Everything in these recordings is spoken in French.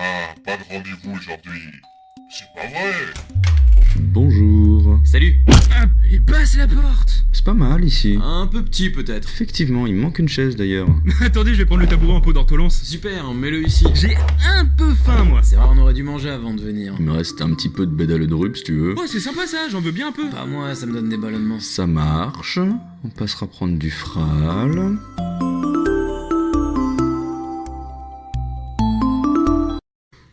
Ah, pas de rendez-vous aujourd'hui. C'est pas vrai. Bonjour. Salut. Et passe la porte. C'est pas mal ici. Un peu petit peut-être. Effectivement, il me manque une chaise d'ailleurs. Attendez, je vais prendre le tabouret en pot d'ortolance. Super, mets-le ici. J'ai un peu faim, moi. C'est vrai, on aurait dû manger avant de venir. Il me reste un petit peu de bédale de rup si tu veux. Oh, c'est sympa ça, j'en veux bien un peu. Pas moi, ça me donne des ballonnements. Ça marche. On passera prendre du fral.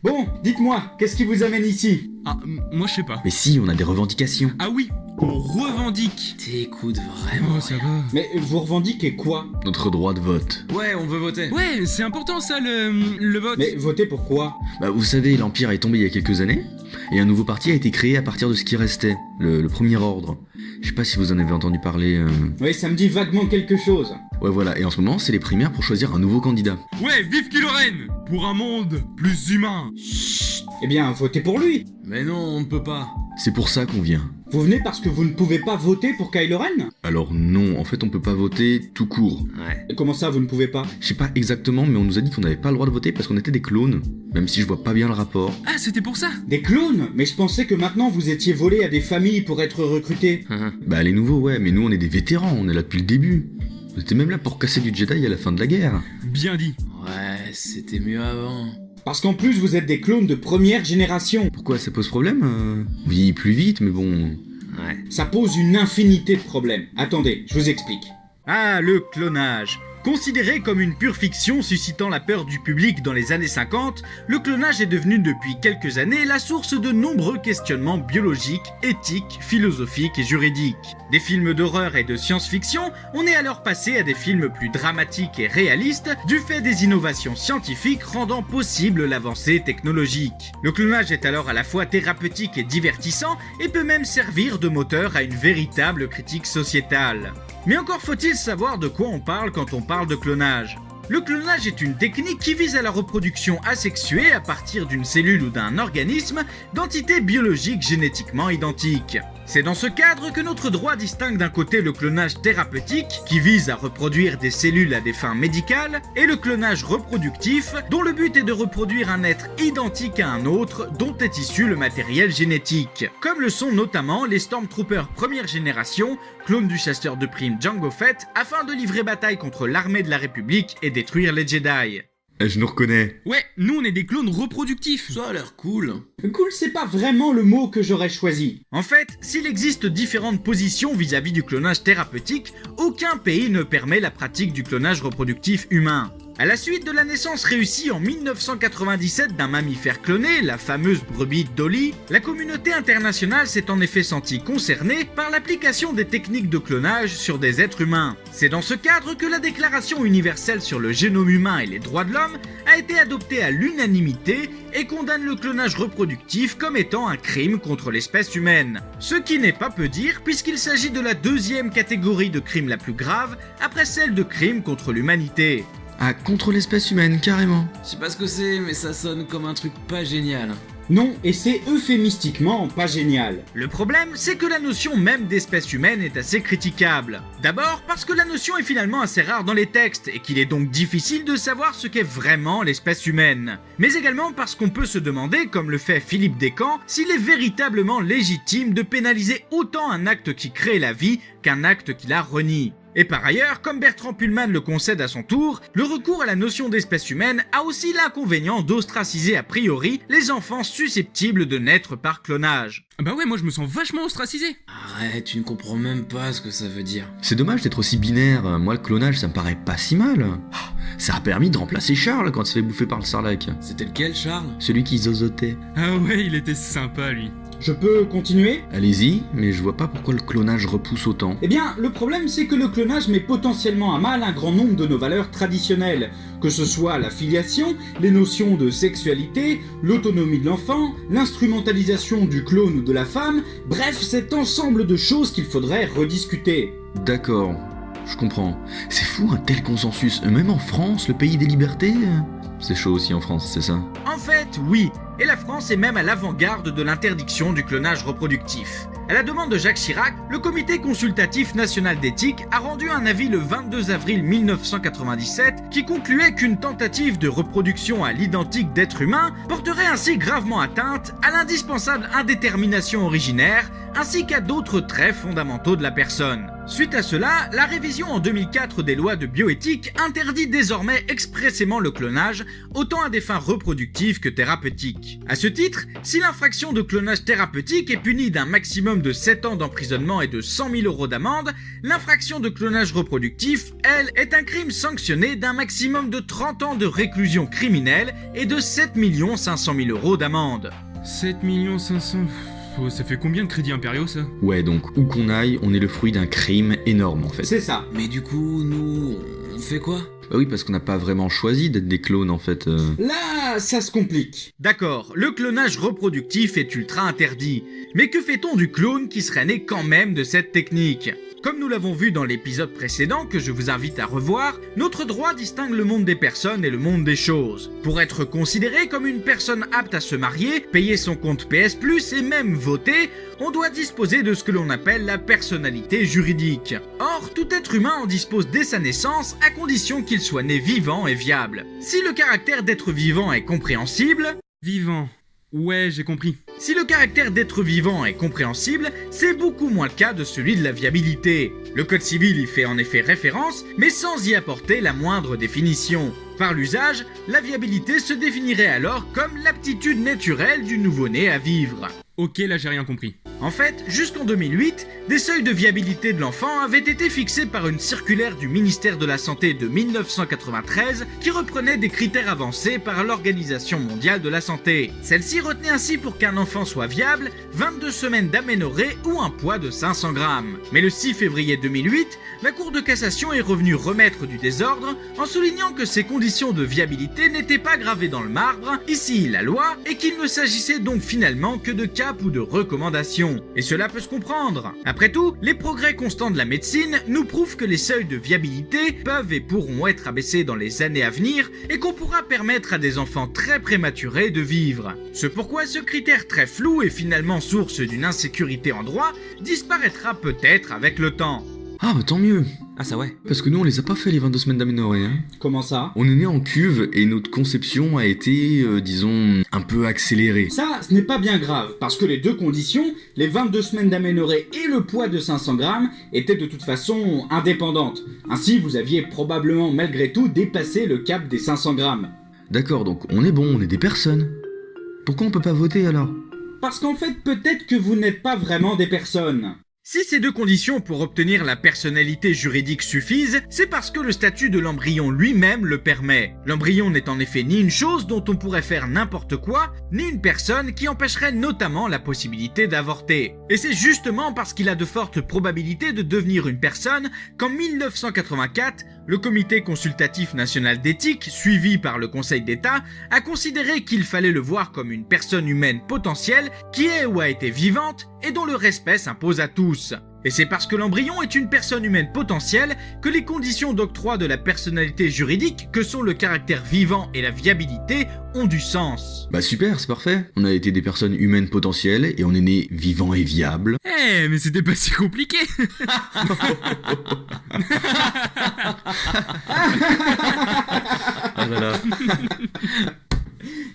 Bon, dites-moi, qu'est-ce qui vous amène ici? Ah, moi je sais pas. Mais si, on a des revendications. Ah oui, on revendique. T'écoutes vraiment. Oh, ça va. Mais vous revendiquez quoi? Notre droit de vote. Ouais, on veut voter. Ouais, c'est important ça, le vote. Mais votez pour quoi? Bah vous savez, l'Empire est tombé il y a quelques années, et un nouveau parti a été créé à partir de ce qui restait, le Premier Ordre. Je sais pas si vous en avez entendu parler. Oui, ça me dit vaguement quelque chose. Ouais voilà, et en ce moment c'est les primaires pour choisir un nouveau candidat. Ouais, vive Kylo Ren pour un monde plus humain. Eh bien, votez pour lui. Mais non, on ne peut pas. C'est pour ça qu'on vient. Vous venez parce que vous ne pouvez pas voter pour Kylo Ren? Alors non, en fait on peut pas voter tout court. Ouais. Et comment ça, vous ne pouvez pas? Je sais pas exactement, mais on nous a dit qu'on n'avait pas le droit de voter parce qu'on était des clones. Même si je vois pas bien le rapport. Ah, c'était pour ça. Des clones? Mais je pensais que maintenant vous étiez volés à des familles pour être recrutés. Bah les nouveaux ouais, mais nous on est des vétérans, on est là depuis le début. On était même là pour casser du Jedi à la fin de la guerre. Bien dit. Ouais, c'était mieux avant. Parce qu'en plus, vous êtes des clones de première génération. Pourquoi ça pose problème Oui, plus vite, mais bon... Ouais. Ça pose une infinité de problèmes. Attendez, je vous explique. Ah, le clonage. Considéré comme une pure fiction suscitant la peur du public dans les années 50, le clonage est devenu depuis quelques années la source de nombreux questionnements biologiques, éthiques, philosophiques et juridiques. Des films d'horreur et de science-fiction, on est alors passé à des films plus dramatiques et réalistes du fait des innovations scientifiques rendant possible l'avancée technologique. Le clonage est alors à la fois thérapeutique et divertissant et peut même servir de moteur à une véritable critique sociétale. Mais encore faut-il savoir de quoi on parle quand on parle de clonage. Le clonage est une technique qui vise à la reproduction asexuée à partir d'une cellule ou d'un organisme d'entités biologiques génétiquement identiques. C'est dans ce cadre que notre droit distingue d'un côté le clonage thérapeutique, qui vise à reproduire des cellules à des fins médicales, et le clonage reproductif, dont le but est de reproduire un être identique à un autre dont est issu le matériel génétique. Comme le sont notamment les Stormtroopers première génération, clones du chasseur de primes Jango Fett, afin de livrer bataille contre l'armée de la République et détruire les Jedi. Je nous reconnais. Ouais, nous on est des clones reproductifs. Ça a l'air cool. Cool, c'est pas vraiment le mot que j'aurais choisi. En fait, s'il existe différentes positions vis-à-vis du clonage thérapeutique, aucun pays ne permet la pratique du clonage reproductif humain. À la suite de la naissance réussie en 1997 d'un mammifère cloné, la fameuse brebis Dolly, la communauté internationale s'est en effet sentie concernée par l'application des techniques de clonage sur des êtres humains. C'est dans ce cadre que la Déclaration universelle sur le génome humain et les droits de l'homme a été adoptée à l'unanimité et condamne le clonage reproductif comme étant un crime contre l'espèce humaine. Ce qui n'est pas peu dire puisqu'il s'agit de la deuxième catégorie de crime la plus grave après celle de crime contre l'humanité. Ah, contre l'espèce humaine, carrément. Je sais pas ce que c'est, mais ça sonne comme un truc pas génial. Non, et c'est euphémistiquement pas génial. Le problème, c'est que la notion même d'espèce humaine est assez critiquable. D'abord parce que la notion est finalement assez rare dans les textes, et qu'il est donc difficile de savoir ce qu'est vraiment l'espèce humaine. Mais également parce qu'on peut se demander, comme le fait Philippe Descamps, s'il est véritablement légitime de pénaliser autant un acte qui crée la vie qu'un acte qui la renie. Et par ailleurs, comme Bertrand Pullman le concède à son tour, le recours à la notion d'espèce humaine a aussi l'inconvénient d'ostraciser a priori les enfants susceptibles de naître par clonage. Bah ouais, moi je me sens vachement ostracisé. Arrête, tu ne comprends même pas ce que ça veut dire. C'est dommage d'être aussi binaire. Moi, le clonage, ça me paraît pas si mal. Ça a permis de remplacer Charles quand il se fait bouffer par le sarlac. C'était lequel, Charles? Celui qui zozotait. Ah ouais, il était sympa lui. Je peux continuer? Allez-y, mais je vois pas pourquoi le clonage repousse autant. Eh bien, le problème c'est que le clonage met potentiellement à mal un grand nombre de nos valeurs traditionnelles, que ce soit la filiation, les notions de sexualité, l'autonomie de l'enfant, l'instrumentalisation du clone ou de la femme, bref, cet ensemble de choses qu'il faudrait rediscuter. D'accord, je comprends. C'est fou un tel consensus. Même en France, le pays des libertés. C'est chaud aussi en France, c'est ça? En fait, oui, et la France est même à l'avant-garde de l'interdiction du clonage reproductif. À la demande de Jacques Chirac, le Comité consultatif national d'éthique a rendu un avis le 22 avril 1997 qui concluait qu'une tentative de reproduction à l'identique d'êtres humains porterait ainsi gravement atteinte à l'indispensable indétermination originaire ainsi qu'à d'autres traits fondamentaux de la personne. Suite à cela, la révision en 2004 des lois de bioéthique interdit désormais expressément le clonage, autant à des fins reproductives que thérapeutiques. À ce titre, si l'infraction de clonage thérapeutique est punie d'un maximum de 7 ans d'emprisonnement et de 100 000 € d'amende, l'infraction de clonage reproductif, elle, est un crime sanctionné d'un maximum de 30 ans de réclusion criminelle et de 7 500 000 € d'amende. 7 500 000... Oh, ça fait combien de crédits impériaux, ça? Ouais, donc où qu'on aille, on est le fruit d'un crime énorme en fait. C'est ça. Mais du coup, nous, on fait quoi? Bah oui, parce qu'on n'a pas vraiment choisi d'être des clones en fait. Là, ça se complique. D'accord, le clonage reproductif est ultra interdit. Mais que fait-on du clone qui serait né quand même de cette technique ? Comme nous l'avons vu dans l'épisode précédent que je vous invite à revoir, notre droit distingue le monde des personnes et le monde des choses. Pour être considéré comme une personne apte à se marier, payer son compte PS+, et même voter, on doit disposer de ce que l'on appelle la personnalité juridique. Or, tout être humain en dispose dès sa naissance, à condition qu'il soit né vivant et viable. Si le caractère d'être vivant est compréhensible... Vivant. Ouais, j'ai compris. Si le caractère d'être vivant est compréhensible, c'est beaucoup moins le cas de celui de la viabilité. Le Code civil y fait en effet référence, mais sans y apporter la moindre définition. Par l'usage, la viabilité se définirait alors comme l'aptitude naturelle du nouveau-né à vivre. Ok, là j'ai rien compris. En fait, jusqu'en 2008, des seuils de viabilité de l'enfant avaient été fixés par une circulaire du ministère de la Santé de 1993 qui reprenait des critères avancés par l'Organisation mondiale de la santé. Celle-ci retenait ainsi pour qu'un enfant soit viable 22 semaines d'aménorrhée ou un poids de 500 grammes. Mais le 6 février 2008, la Cour de cassation est revenue remettre du désordre en soulignant que ces conditions de viabilité n'étaient pas gravées dans le marbre, ici la loi, et qu'il ne s'agissait donc finalement que de cap ou de recommandations. Et cela peut se comprendre. Après tout, les progrès constants de la médecine nous prouvent que les seuils de viabilité peuvent et pourront être abaissés dans les années à venir et qu'on pourra permettre à des enfants très prématurés de vivre. C'est pourquoi ce critère très flou et finalement source d'une insécurité en droit disparaîtra peut-être avec le temps. Ah bah tant mieux. Ah ça ouais. Parce que nous on les a pas fait les 22 semaines d'aménorrhée. Hein. Comment ça ? On est né en cuve et notre conception a été, disons, un peu accélérée. Ça, ce n'est pas bien grave, parce que les deux conditions, les 22 semaines d'aménorrhée et le poids de 500 grammes, étaient de toute façon indépendantes. Ainsi, vous aviez probablement malgré tout dépassé le cap des 500 grammes. D'accord, donc on est bon, on est des personnes. Pourquoi on peut pas voter alors ? Parce qu'en fait, peut-être que vous n'êtes pas vraiment des personnes. Si ces deux conditions pour obtenir la personnalité juridique suffisent, c'est parce que le statut de l'embryon lui-même le permet. L'embryon n'est en effet ni une chose dont on pourrait faire n'importe quoi, ni une personne qui empêcherait notamment la possibilité d'avorter. Et c'est justement parce qu'il a de fortes probabilités de devenir une personne qu'en 1984, le Comité consultatif national d'éthique, suivi par le Conseil d'État, a considéré qu'il fallait le voir comme une personne humaine potentielle qui est ou a été vivante et dont le respect s'impose à tous. Et c'est parce que l'embryon est une personne humaine potentielle que les conditions d'octroi de la personnalité juridique, que sont le caractère vivant et la viabilité, ont du sens. Bah super, c'est parfait. On a été des personnes humaines potentielles et on est nés vivants et viables. Eh, mais c'était pas si compliqué. Ah là là.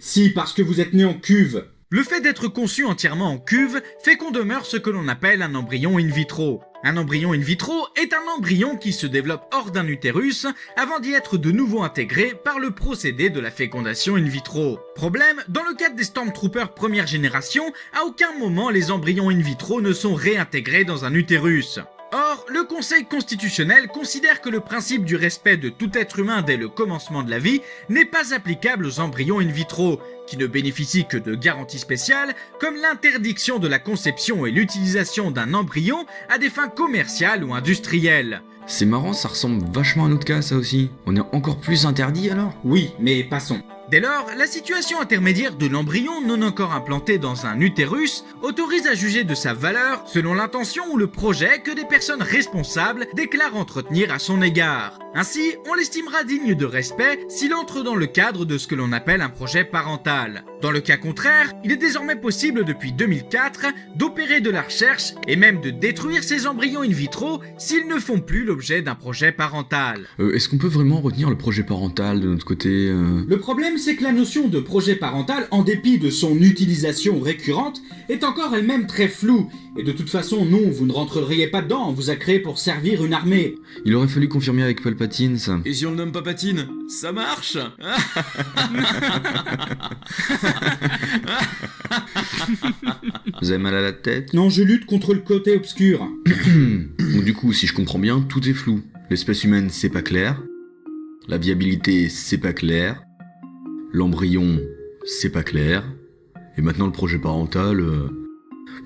Si, parce que vous êtes né en cuve. Le fait d'être conçu entièrement en cuve fait qu'on demeure ce que l'on appelle un embryon in vitro. Un embryon in vitro est un embryon qui se développe hors d'un utérus avant d'y être de nouveau intégré par le procédé de la fécondation in vitro. Problème, dans le cadre des Stormtroopers première génération, à aucun moment les embryons in vitro ne sont réintégrés dans un utérus. Or, le Conseil constitutionnel considère que le principe du respect de tout être humain dès le commencement de la vie n'est pas applicable aux embryons in vitro, qui ne bénéficient que de garanties spéciales, comme l'interdiction de la conception et l'utilisation d'un embryon à des fins commerciales ou industrielles. C'est marrant, ça ressemble vachement à notre cas ça aussi. On est encore plus interdit alors ? Oui, mais passons. Dès lors, la situation intermédiaire de l'embryon non encore implanté dans un utérus autorise à juger de sa valeur selon l'intention ou le projet que des personnes responsables déclarent entretenir à son égard. Ainsi, on l'estimera digne de respect s'il entre dans le cadre de ce que l'on appelle un projet parental. Dans le cas contraire, il est désormais possible depuis 2004 d'opérer de la recherche et même de détruire ces embryons in vitro s'ils ne font plus l'objet d'un projet parental. Est-ce qu'on peut vraiment retenir le projet parental de notre côté Le problème, c'est que la notion de projet parental, en dépit de son utilisation récurrente, est encore elle-même très floue. Et de toute façon, non, vous ne rentreriez pas dedans, on vous a créé pour servir une armée. Il aurait fallu confirmer avec Palpatine, ça. Et si on le nomme pas Patine, ça marche? Vous avez mal à la tête? Non, je lutte contre le côté obscur. Donc du coup, si je comprends bien, tout est flou. L'espèce humaine, c'est pas clair. La viabilité, c'est pas clair. L'embryon, c'est pas clair. Et maintenant le projet parental...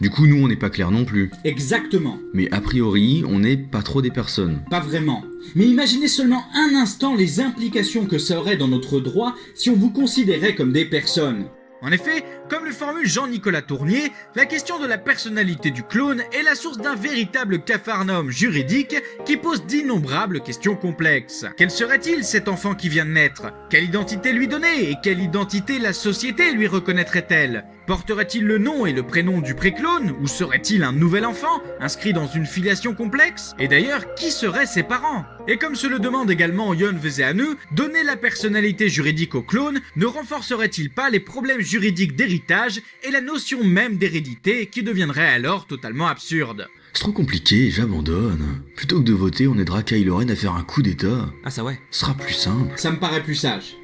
Du coup, nous, on n'est pas clair non plus. Exactement. Mais a priori, on n'est pas trop des personnes. Pas vraiment. Mais imaginez seulement un instant les implications que ça aurait dans notre droit si on vous considérait comme des personnes. En effet, comme le formule Jean-Nicolas Tournier, la question de la personnalité du clone est la source d'un véritable capharnaüm juridique qui pose d'innombrables questions complexes. Quel serait-il cet enfant qui vient de naître? Quelle identité lui donner et quelle identité la société lui reconnaîtrait-elle? Porterait-il le nom et le prénom du pré-clone ou serait-il un nouvel enfant inscrit dans une filiation complexe? Et d'ailleurs, qui seraient ses parents? Et comme se le demande également Yon Vezeanu, donner la personnalité juridique au clone ne renforcerait-il pas les problèmes juridiques d'héritage et la notion même d'hérédité qui deviendrait alors totalement absurde? C'est trop compliqué, j'abandonne. Plutôt que de voter, on aidera Kylo Ren à faire un coup d'état. Ah ça ouais. Ce sera plus simple. Ça me paraît plus sage.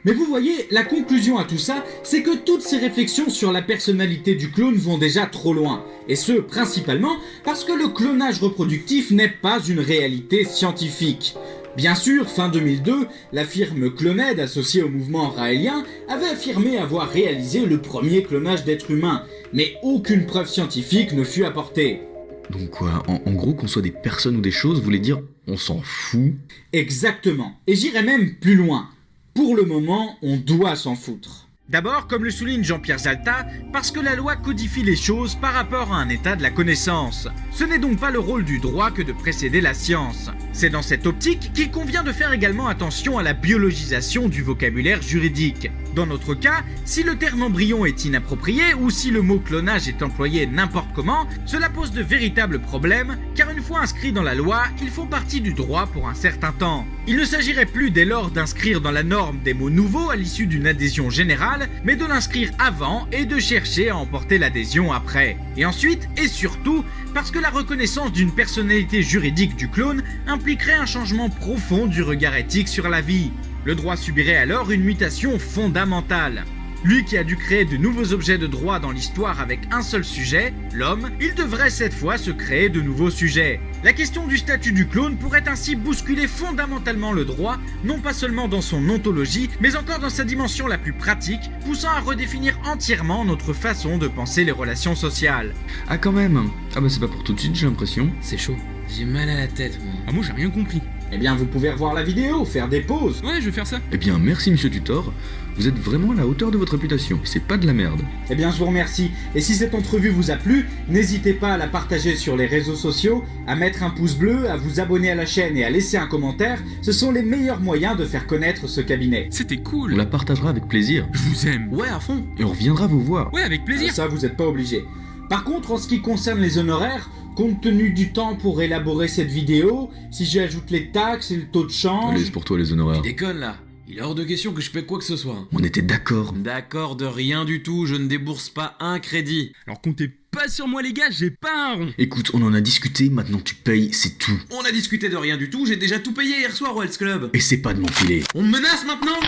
Mais vous voyez, la conclusion à tout ça, c'est que toutes ces réflexions sur la personnalité du clone vont déjà trop loin. Et ce, principalement, parce que le clonage reproductif n'est pas une réalité scientifique. Bien sûr, fin 2002, la firme Cloned, associée au mouvement raélien, avait affirmé avoir réalisé le premier clonage d'êtres humains, mais aucune preuve scientifique ne fut apportée. Donc quoi, en gros, qu'on soit des personnes ou des choses, vous voulez dire on s'en fout? Exactement. Et j'irai même plus loin. Pour le moment, on doit s'en foutre. D'abord, comme le souligne Jean-Pierre Zalta, parce que la loi codifie les choses par rapport à un état de la connaissance. Ce n'est donc pas le rôle du droit que de précéder la science. C'est dans cette optique qu'il convient de faire également attention à la biologisation du vocabulaire juridique. Dans notre cas, si le terme embryon est inapproprié ou si le mot clonage est employé n'importe comment, cela pose de véritables problèmes, car une fois inscrits dans la loi, ils font partie du droit pour un certain temps. Il ne s'agirait plus dès lors d'inscrire dans la norme des mots nouveaux à l'issue d'une adhésion générale, mais de l'inscrire avant et de chercher à emporter l'adhésion après. Et ensuite, et surtout, parce que la reconnaissance d'une personnalité juridique du clone impliquerait un changement profond du regard éthique sur la vie. Le droit subirait alors une mutation fondamentale. Lui qui a dû créer de nouveaux objets de droit dans l'histoire avec un seul sujet, l'homme, il devrait cette fois se créer de nouveaux sujets. La question du statut du clone pourrait ainsi bousculer fondamentalement le droit, non pas seulement dans son ontologie, mais encore dans sa dimension la plus pratique, poussant à redéfinir entièrement notre façon de penser les relations sociales. Ah quand même. Ah bah c'est pas pour tout de suite, j'ai l'impression. C'est chaud. J'ai mal à la tête, moi. Ah moi j'ai rien compris. Eh bien, vous pouvez revoir la vidéo, faire des pauses. Ouais, je vais faire ça. Eh bien, merci Monsieur Tutor. Vous êtes vraiment à la hauteur de votre réputation. C'est pas de la merde. Eh bien, je vous remercie. Et si cette entrevue vous a plu, n'hésitez pas à la partager sur les réseaux sociaux, à mettre un pouce bleu, à vous abonner à la chaîne et à laisser un commentaire. Ce sont les meilleurs moyens de faire connaître ce cabinet. C'était On cool. la partagera avec plaisir. Je vous aime. Ouais, à fond. Et on reviendra vous voir. Ouais, avec plaisir. Ça, vous n'êtes pas obligé. Par contre, en ce qui concerne les honoraires, compte tenu du temps pour élaborer cette vidéo, si j'ajoute les taxes et le taux de change... Allez, c'est pour toi les honoraires. Déconne là. Il est hors de question que je paie quoi que ce soit. On était d'accord. D'accord de rien du tout, je ne débourse pas un crédit. Alors comptez pas sur moi les gars, j'ai pas un rond. Écoute, on en a discuté, maintenant tu payes, c'est tout. On a discuté de rien du tout, j'ai déjà tout payé hier soir au Hells Club. Et c'est pas de m'enfiler. On me menace maintenant?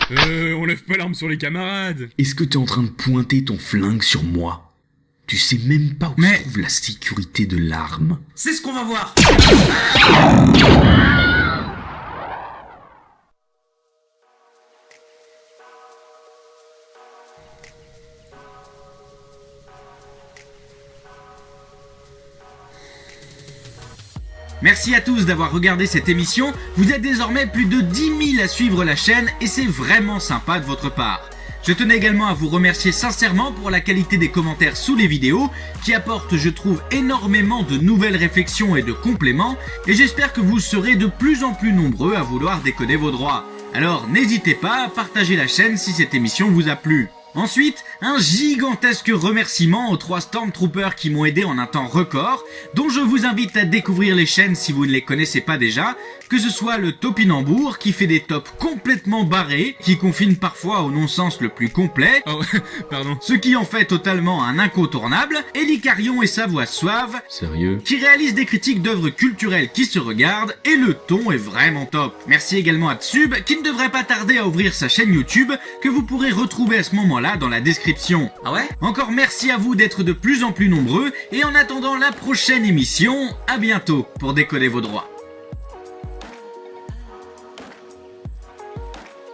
On lève pas l'arme sur les camarades. Est-ce que t'es en train de pointer ton flingue sur moi? Tu sais même pas où se trouve la sécurité de l'arme. C'est ce qu'on va voir. Merci à tous d'avoir regardé cette émission. Vous êtes désormais plus de 10 000 à suivre la chaîne et c'est vraiment sympa de votre part. Je tenais également à vous remercier sincèrement pour la qualité des commentaires sous les vidéos, qui apportent, je trouve, énormément de nouvelles réflexions et de compléments, et j'espère que vous serez de plus en plus nombreux à vouloir décoder vos droits. Alors n'hésitez pas à partager la chaîne si cette émission vous a plu. Ensuite, un gigantesque remerciement aux 3 Stormtroopers qui m'ont aidé en un temps record, dont je vous invite à découvrir les chaînes si vous ne les connaissez pas déjà, que ce soit le Topinambour qui fait des tops complètement barrés, qui confine parfois au non-sens le plus complet, Oh, pardon. ce qui en fait totalement un incontournable, et l'Icarion et sa voix suave, Sérieux? qui réalise des critiques d'œuvres culturelles qui se regardent, et le ton est vraiment top. Merci également à Tsub, qui ne devrait pas tarder à ouvrir sa chaîne YouTube, que vous pourrez retrouver à ce moment-là dans la description. Ah ouais? Encore merci à vous d'être de plus en plus nombreux, et en attendant la prochaine émission, à bientôt pour décoder vos droits.